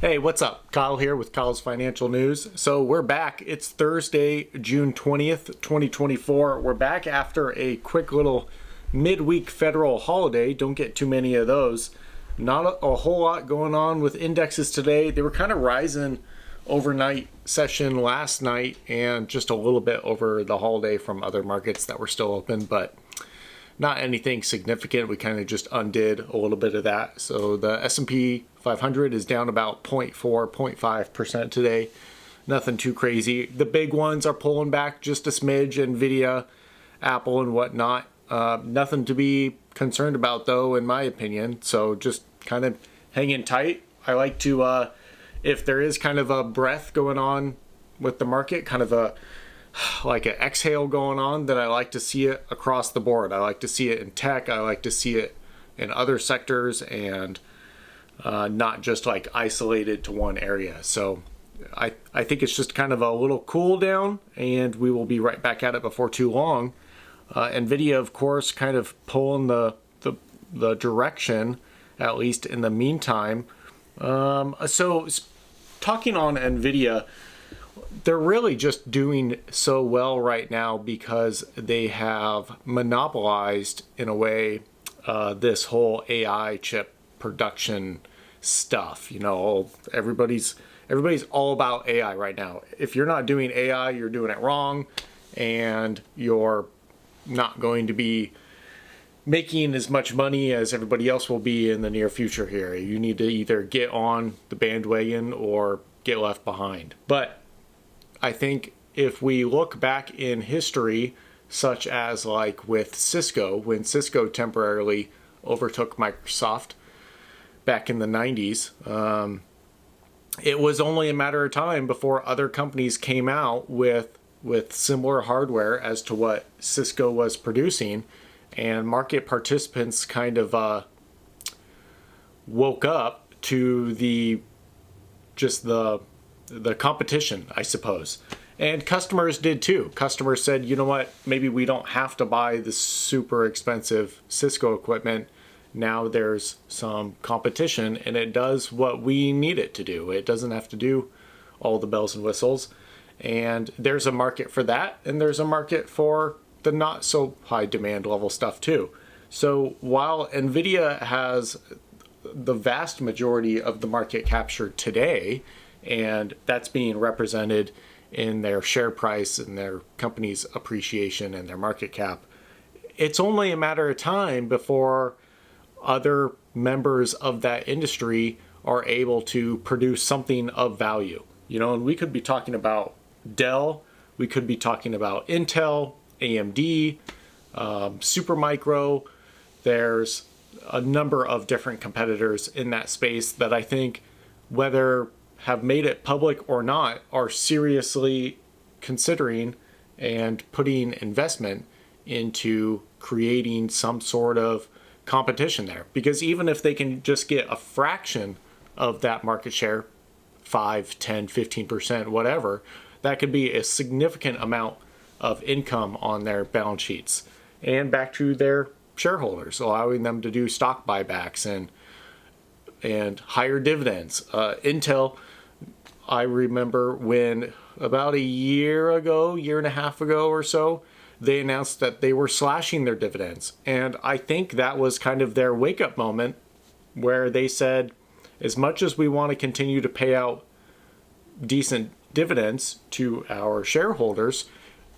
Hey, what's up? Kyle here with Kyle's Financial News. So we're back. It's Thursday, June 20th, 2024. We're back after a quick little midweek federal holiday. Don't get too many of those. Not a whole lot going on with indexes today. They were kind of rising overnight session last night and just a little bit over the holiday from other markets that were still open, but not anything significant. We kind of just undid a little bit of that. So the S&P 500 is down about 0.5% today. Nothing too crazy. The big ones are pulling back just a smidge. NVidia, Apple, and whatnot. Nothing to be concerned about, though, in my opinion. So just kind of hanging tight. I like to, if there is kind of a breath going on with the market, kind of like an exhale going on, then I like to see it across the board. I like to see it in tech. I like to see it in other sectors, and not just like isolated to one area. So I think it's just kind of a little cool down, and we will be right back at it before too long. NVIDIA, of course, kind of pulling the direction, at least in the meantime. So talking on NVIDIA, they're really just doing so well right now because they have monopolized, in a way, this whole AI chip production stuff. You know, everybody's all about AI right now. If you're not doing AI, you're doing it wrong, and you're not going to be making as much money as everybody else will be in the near future here. You need to either get on the bandwagon or get left behind. But I think if we look back in history, such as like with Cisco, when Cisco temporarily overtook Microsoft back in the 90s, it was only a matter of time before other companies came out with similar hardware as to what Cisco was producing, and market participants kind of woke up to the competition, I suppose. And customers did too. Customers said, you know what, maybe we don't have to buy the super expensive Cisco equipment. Now there's some competition, and it does what we need it to do. It doesn't have to do all the bells and whistles. And there's a market for that, and there's a market for the not so high demand level stuff too. So while NVIDIA has the vast majority of the market captured today, and that's being represented in their share price and their company's appreciation and their market cap, it's only a matter of time before other members of that industry are able to produce something of value. You know, and we could be talking about Dell, we could be talking about Intel, AMD, Supermicro. There's a number of different competitors in that space that I think, whether have made it public or not, are seriously considering and putting investment into creating some sort of competition there. Because even if they can just get a fraction of that market share, 5, 10, 15%, whatever, that could be a significant amount of income on their balance sheets and back to their shareholders, allowing them to do stock buybacks and higher dividends. Intel, I remember when about a year and a half ago or so, they announced that they were slashing their dividends. And I think that was kind of their wake-up moment, where they said, as much as we want to continue to pay out decent dividends to our shareholders,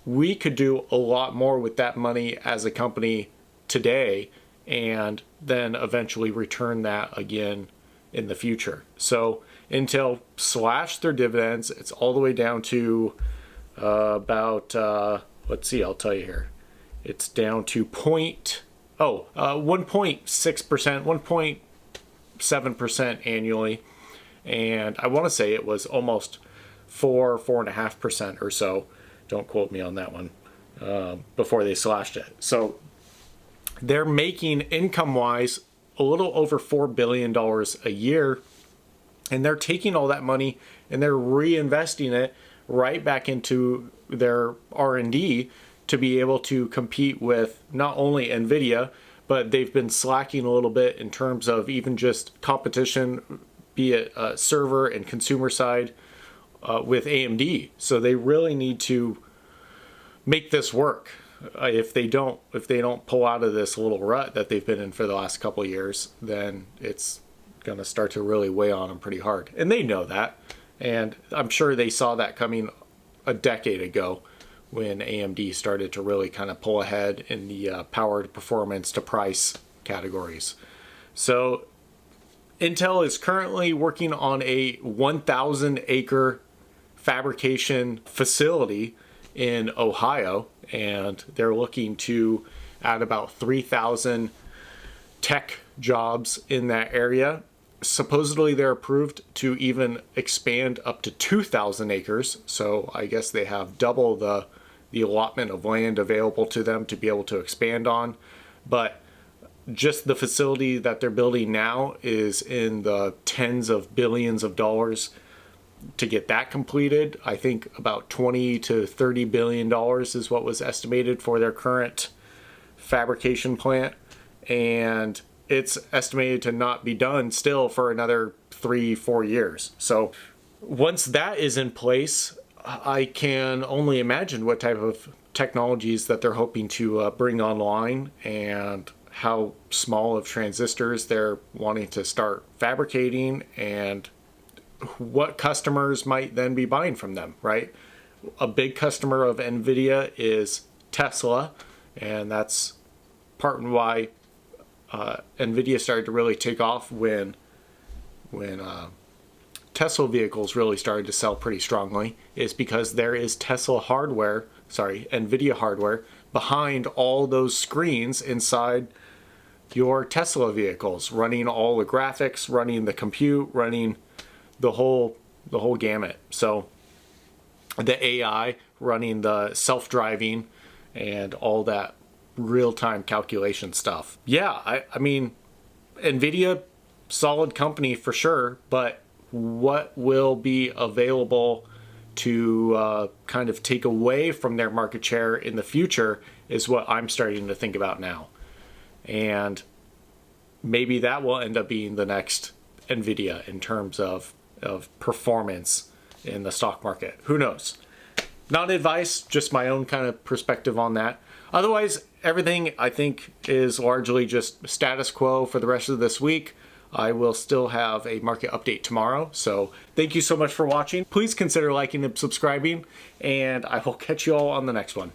we could do a lot more with that money as a company today, and then eventually return that again in the future. So Intel slashed their dividends. It's all the way down to about let's see, I'll tell you here. It's down to 1.6%, 1.7% annually. And I want to say it was almost 4.5% or so. Don't quote me on that one, before they slashed it. So they're making, income-wise, a little over $4 billion a year. And they're taking all that money and they're reinvesting it right back into their R&D to be able to compete with not only NVIDIA, but they've been slacking a little bit in terms of even just competition be it server and consumer side with AMD. So they really need to make this work. If they don't pull out of this little rut that they've been in for the last couple of years, then it's going to start to really weigh on them pretty hard. And they know that. And I'm sure they saw that coming a decade ago when AMD started to really kind of pull ahead in the power to performance to price categories. So Intel is currently working on a 1,000 acre fabrication facility in Ohio, and they're looking to add about 3,000 tech jobs in that area. Supposedly they're approved to even expand up to 2,000 acres, so I guess they have double the allotment of land available to them to be able to expand on. But just the facility that they're building now is in the tens of billions of dollars to get that completed. I think about 20 to 30 billion dollars is what was estimated for their current fabrication plant, and it's estimated to not be done still for another 3-4 years. So once that is in place, I can only imagine what type of technologies that they're hoping to bring online and how small of transistors they're wanting to start fabricating and what customers might then be buying from them, right? A big customer of NVidia is Tesla, and that's part of why NVIDIA started to really take off when Tesla vehicles really started to sell pretty strongly, is because there is NVIDIA hardware behind all those screens inside your Tesla vehicles, running all the graphics, running the compute, running the whole gamut. So the AI, running the self-driving and all that real-time calculation stuff. Yeah, I mean, NVIDIA, solid company for sure, but what will be available to kind of take away from their market share in the future is what I'm starting to think about now. And maybe that will end up being the next NVIDIA in terms of performance in the stock market. Who knows? Not advice, just my own kind of perspective on that. Otherwise, everything I think is largely just status quo for the rest of this week. I will still have a market update tomorrow. So thank you so much for watching. Please consider liking and subscribing, and I will catch you all on the next one.